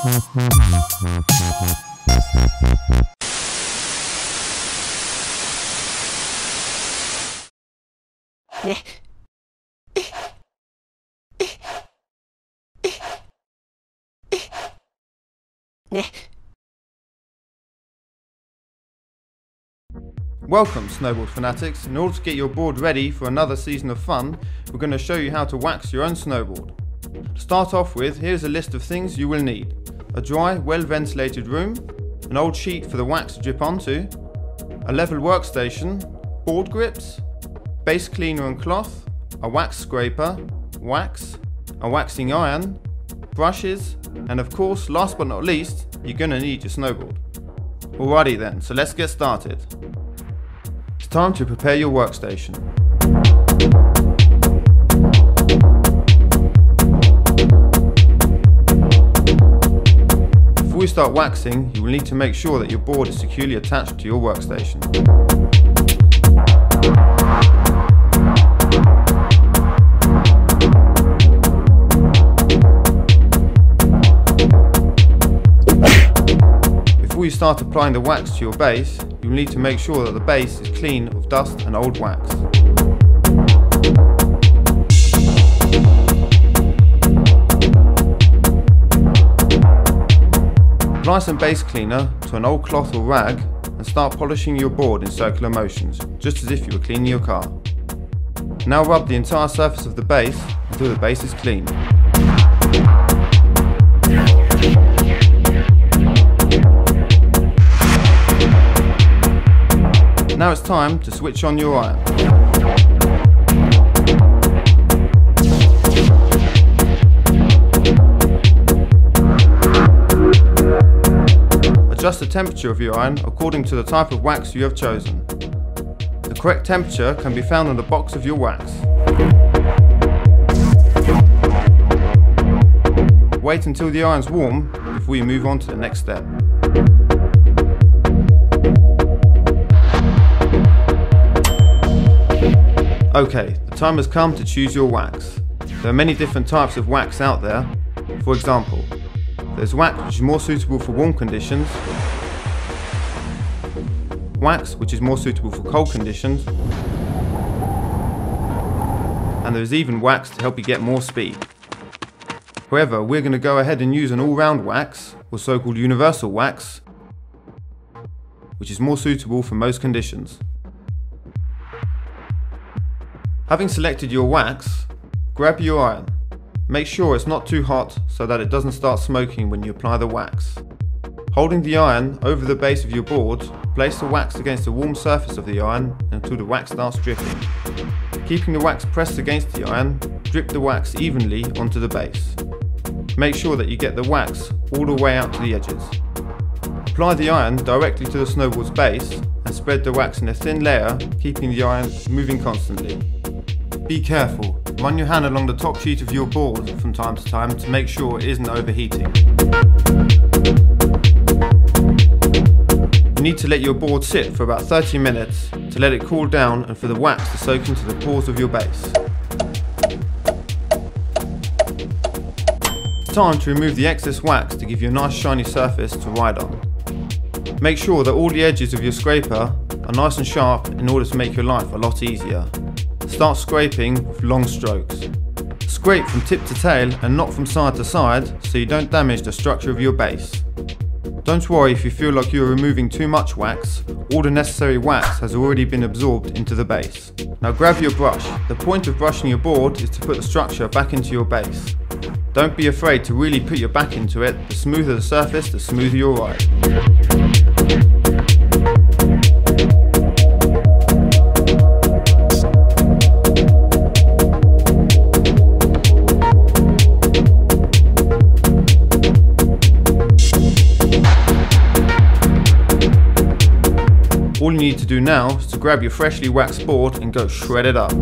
Welcome, snowboard fanatics. In order to get your board ready for another season of fun, we're going to show you how to wax your own snowboard. To start off with, here's a list of things you will need. A dry, well-ventilated room, an old sheet for the wax to drip onto, a level workstation, board grips, base cleaner and cloth, a wax scraper, wax, a waxing iron, brushes, and of course, last but not least, you're going to need your snowboard. Alrighty then, so let's get started. It's time to prepare your workstation. Before you start waxing, you will need to make sure that your board is securely attached to your workstation. Before you start applying the wax to your base, you will need to make sure that the base is clean of dust and old wax. Apply some base cleaner to an old cloth or rag and start polishing your board in circular motions, just as if you were cleaning your car. Now rub the entire surface of the base until the base is clean. Now it's time to switch on your iron. Adjust the temperature of your iron according to the type of wax you have chosen. The correct temperature can be found on the box of your wax. Wait until the iron's warm before you move on to the next step. Okay, the time has come to choose your wax. There are many different types of wax out there. For example, there's wax which is more suitable for warm conditions, wax which is more suitable for cold conditions, and there's even wax to help you get more speed. However, we're going to go ahead and use an all-round wax, or so-called universal wax, which is more suitable for most conditions. Having selected your wax, grab your iron. Make sure it's not too hot so that it doesn't start smoking when you apply the wax. Holding the iron over the base of your board, place the wax against the warm surface of the iron until the wax starts dripping. Keeping the wax pressed against the iron, drip the wax evenly onto the base. Make sure that you get the wax all the way out to the edges. Apply the iron directly to the snowboard's base and spread the wax in a thin layer, keeping the iron moving constantly. Be careful, run your hand along the top sheet of your board from time to time to make sure it isn't overheating. You need to let your board sit for about 30 minutes to let it cool down and for the wax to soak into the pores of your base. It's time to remove the excess wax to give you a nice shiny surface to ride on. Make sure that all the edges of your scraper are nice and sharp in order to make your life a lot easier. Start scraping with long strokes. Scrape from tip to tail and not from side to side so you don't damage the structure of your base. Don't worry if you feel like you're removing too much wax, all the necessary wax has already been absorbed into the base. Now grab your brush. The point of brushing your board is to put the structure back into your base. Don't be afraid to really put your back into it. The smoother the surface, the smoother your ride. All you need to do now is to grab your freshly waxed board and go shred it up.